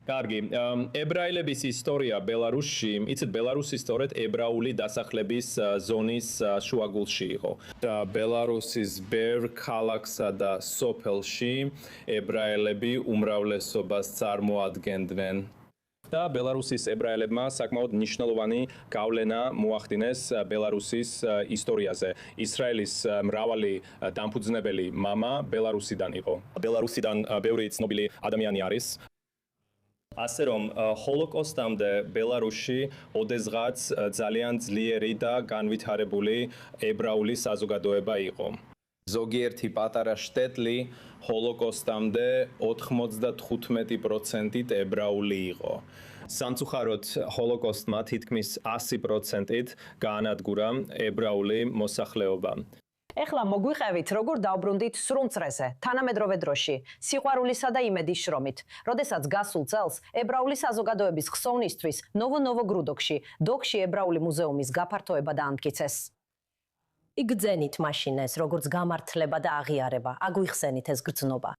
კარგი, ებრაელების ისტორია ბელარუსში, იცით, ბელარუსი სწორედ ებრაული დასახლების ზონის შუაგულში იყო. ბელარუსის ბევრ ქალაქსა და სოფელში ებრაელები უმრავლესობას წარმოადგენდნენ. და ბელარუსის ებრაელებმა საკმაოდ მნიშვნელოვანი გავლენა მოახდინეს ბელარუსის ისტორიაზე. ისრაელის მრავალი დამფუძნებელი მამა ბელარუსიდან იყო. ბელარუსიდან ბევრი ცნობილი ადამიანი არის. ასე რომ ჰოლოკოსტამდე ბელარუსში ოდესღაც ძალიან ძლიერი და განვითარებული ებრაული საზოგადოება იყო. ზოგიერთი პატარა შტეტლი ჰოლოკოსტამდე 95%-ით ებრაული იყო. სამწუხაროდ ჰოლოკოსტმა თითქმის 100%-ით გაანადგურა ებრაული მოსახლეობა. ეხლა მოგვიყევით, როგორ დავბრუნდით სრულწრეზე, თანამედროვე დროში, სიყვარულისა და იმედის შრომით. როდესაც გასულ წელს ებრაული საზოგადოების ხსოვნისთვის ნოვო-ნოვოგრუდოკში, დოქში ებრაული მუზეუმის გაფართოება დაამტკიცეს. იგრძენით მაშინ ეს, როგორც გამართლება და აღიარება, აგვიხსენით ეს გრძნობა.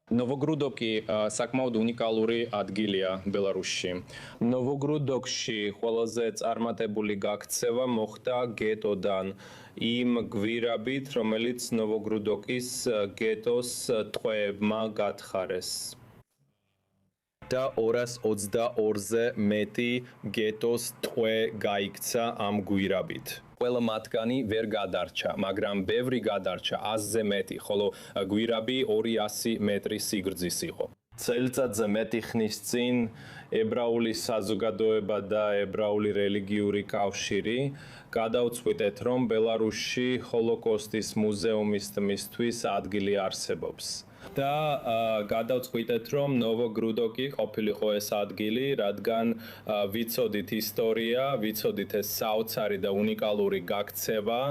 ნოვოგრუდოკი საკმაოდ უნიკალური ადგილია ბელარუსში. ნოვოგრუდოკში ყველაზე წარმატებული გაქცევა მოხდა გეტოდან იმ გვირაბით, რომელიც ნოვოგრუდოკის გეტოს ტყვეებმა გათხარეს. და 222-ზე მეტი გეტოს ტყვე გაიქცა ამ გვირაბით. ყველა მათგანი ვერ გადარჩა, მაგრამ ბევრი გადარჩა 100-ზე მეტი, ხოლო გვირაბი 200 მეტრის სიგრძის იყო. წელიწადზე მეტი ხნის წინ ებრაული საზოგადოება და ებრაული რელიგიური კავშირი გადაუწყვიტეთ, რომ ბელარუსში ჰოლოკოსტის მუზეუმის თმისთვის ადგილი არსებობს. და გადავწყვიტეთ, რომ ნოვოგრუდოკი ყოფილიყო ეს ადგილი, რადგან ვიცოდით ისტორია, ვიცოდით ეს საოცარი და უნიკალური გაქცევა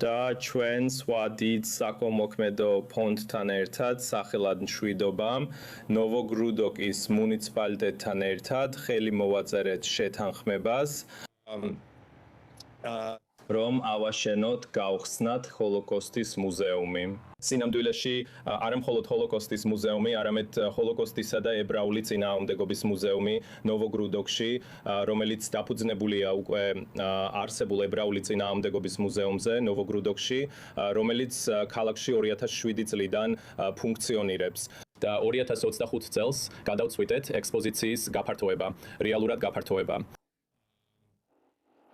და ჩვენ სხვა დიდ საკოლმოქმედო ფონდთან ერთად, სახელად მშვიდობა, ნოვოგრუდოკის მუნიციპალიტეტთან ერთად ხელი მოვაწერეთ შეთანხმებას, რომ ავაშენოთ, გავხსნათ ჰოლოკოსტის მუზეუმი. სინამდვილეში არა მხოლოდ ჰოლოკოსტის მუზეუმი, არამედ ჰოლოკოსტისა და ებრაული წინააღმდეგობის მუზეუმი ნოვოგრუდოკში, რომელიც დაფუძნებულია უკვე არსებულ ებრაული წინააღმდეგობის მუზეუმზე ნოვოგრუდოკში, რომელიც ქალაქში 2007 წლიდან ფუნქციონირებს. და 2025 წელს გადავწყვიტეთ ექსპოზიციის გაფართოება, რეალურად გაფართოება.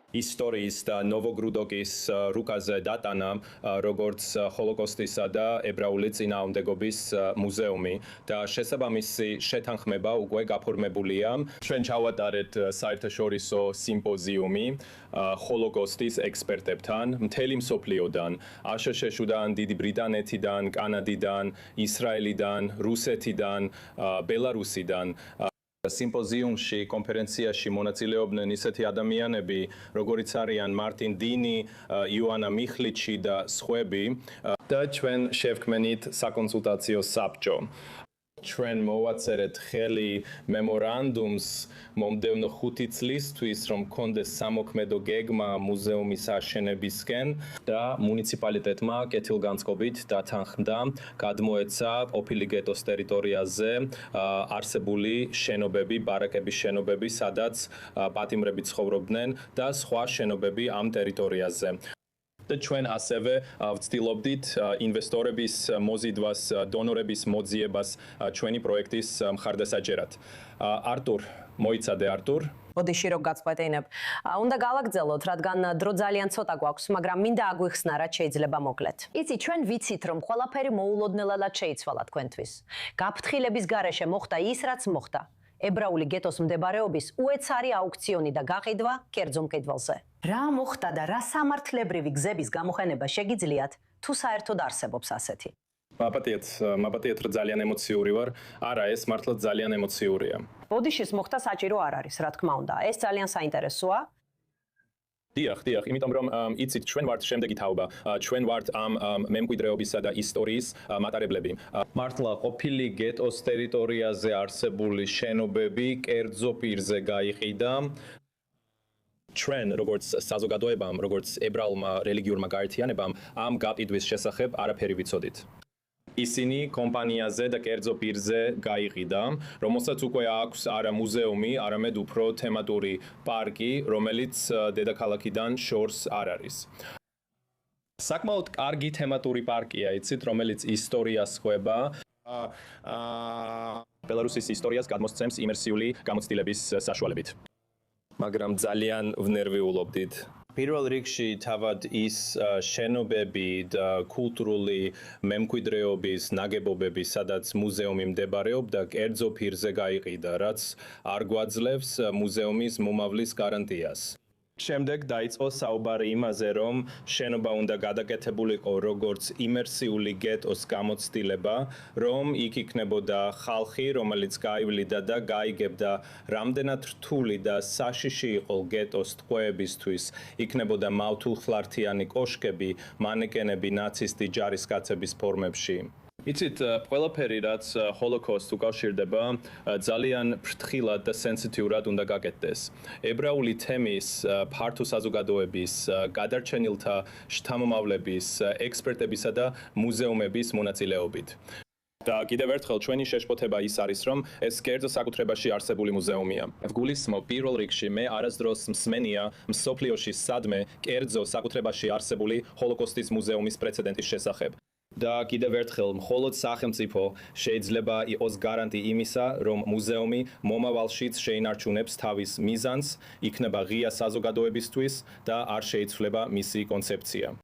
ისტორიის და ნოვოგრუდოკის რუკაზე დატანა როგორც ჰოლოკოსტისა და ებრაული წინააღმდეგობის მუზეუმი და შესაბამისი შეთანხმება უკვე გაფორმებულია. ჩვენ ჩავატარეთ საერთაშორისო სიმპოზიუმი ჰოლოკოსტის ექსპერტებთან მთელი მსოფლიოდან, აშშ-დან, დიდი ბრიტანეთიდან, კანადიდან, ისრაელიდან, რუსეთიდან, ბელარუსიდან. სიმპოზიუმში, კონფერენციაში მონაწილეობდნენ ისეთი ადამიანები, როგორიც არიან მარტინ დინი, იოანა მიხლიჩი და სხვები და ჩვენ შევქმნით საკონსულტაციო საბჭო. ჩვენ მოვაწერეთ ხელი მემორანდუმს მომდევნო 5 წლისთვის, რომ კონდეს სამოქმედო გეგმა მუზეუმის აშენებისკენ და მუნიციპალიტეტმა კეთილგანწყობით დათანხმდა, გადმოეცა ყოფილი გეტოს ტერიტორიაზე არსებული შენობები, ბარაკების შენობები, სადაც პატიმრები ცხოვრობდნენ და სხვა შენობები ამ ტერიტორიაზე. და ჩვენ ასევე ვცდილობდით ინვესტორების მოზიდვას, დონორების მოძიებას ჩვენი პროექტის მხარდასაჭერად. არტურ, მოიცადე არტურ. ოდიში რომ გაწყვეტინებ. უნდა გავაგრძელოთ, რადგან დრო ძალიან ცოტა გვაქვს, მაგრამ მინდა აგვიხსნა, რაც შეიძლება მოკლედ. იცი, ჩვენ ვიცით, რომ ყველაფერი მოულოდნელად შეიცვალა თქვენთვის. გაფრთხილების გარეშე მოხდა ის, რაც მოხდა. ებრაული გეტოს მდებარეობის უეცარი აუქციონი და გაყიდვა კერძო მყიდველზე. რა მოხდა და რა სამართლებრივი გზების გამოყენება შეგიძლიათ, თუ საერთოდ არსებობს ასეთი? მაპატიეთ, ძალიან ემოციური ვარ. არა, ეს მართლა ძალიან ემოციურია. ბოდიშის მოხდა საჭირო არ არის, რა თქმა უნდა. ეს ძალიან საინტერესოა. დიახ, იმიტომ რომ იცით, ჩვენ ვართ შემდეგი თაობა. ჩვენ ვართ ამ მემკვიდრეობისა და ისტორიის მატარებლები. მართლა ყოფილი გეტოს ტერიტორიაზე არსებული შენობები კერძო პირზე გაიყიდა. ჩვენ, როგორც საზოგადოებამ, როგორც ებრაულმა რელიგიურმა გაერთიანებამ, ამ გაყიდვის შესახებ არაფერი ვიცოდით. ისინი კომპანიაზე და კერძო პირზე გაიყიდა, რომელსაც უკვე აქვს არა მუზეუმი, არამედ უფრო თემატური პარკი, რომელიც დედაქალაქიდან შორს არ არის. საკმაოდ კარგი თემატური პარკია, იცით, რომელიც ისტორიას ხვება. ბელარუსის ისტორიას გადმოსცემს იმერსიული გამოცდილების საშუალებით. მაგრამ ძალიან ვნერვიულობდით. პირველ რიგში თავად ის შენობები და კულტურული მემკვიდრეობის ნაგებობები, სადაც მუზეუმი მდებარეობდა, კერძო პირზე გაიყიდა, რაც არ გვაძლევს მუზეუმის მომავლის გარანტიას. შემდეგ დაიწყო საუბარი იმაზე, რომ შენობა უნდა გადაკეთებულიყო როგორც იმერსიული გეტოს გამოცდილება, რომ იქ იქნებოდა ხალხი, რომელიც გაივლიდა და გაიგებდა, რამდენად რთული და საშიში იყო გეტოს ტყვეებისთვის, იქნებოდა მავთულხლართიანი კოშკები, მანეკენები ნაცისტი ჯარისკაცების ფორმებში. იცით, ყველაფერი, რაც ჰოლოკოსტს უკავშირდება, ძალიან ფრთხილად და სენსიტიურად უნდა გაკეთდეს. ებრაული თემის, ფართო საზოგადოების, გადარჩენილთა შთამომავლების, ექსპერტებისა და მუზეუმების მონაწილეობით. და კიდევ ერთხელ ჩვენი შეშფოთება ის არის, რომ ეს კერძო საკუთრებაში არსებული მუზეუმია. ვგულისხმობ პირველ რიგში მე არასდროს მსმენია მსოფლიოში სადმე კერძო საკუთრებაში არსებული ჰოლოკოსტის მუზეუმის პრეცედენტის შესახებ. და კიდევ ერთხელ მხოლოდ სახელმწიფო შეიძლება იყოს გარანტი იმისა, რომ მუზეუმი მომავალშიც შეინარჩუნებს თავის მიზანს, იქნება ღია საზოგადოებისთვის და არ შეიცვლება მისი კონცეფცია.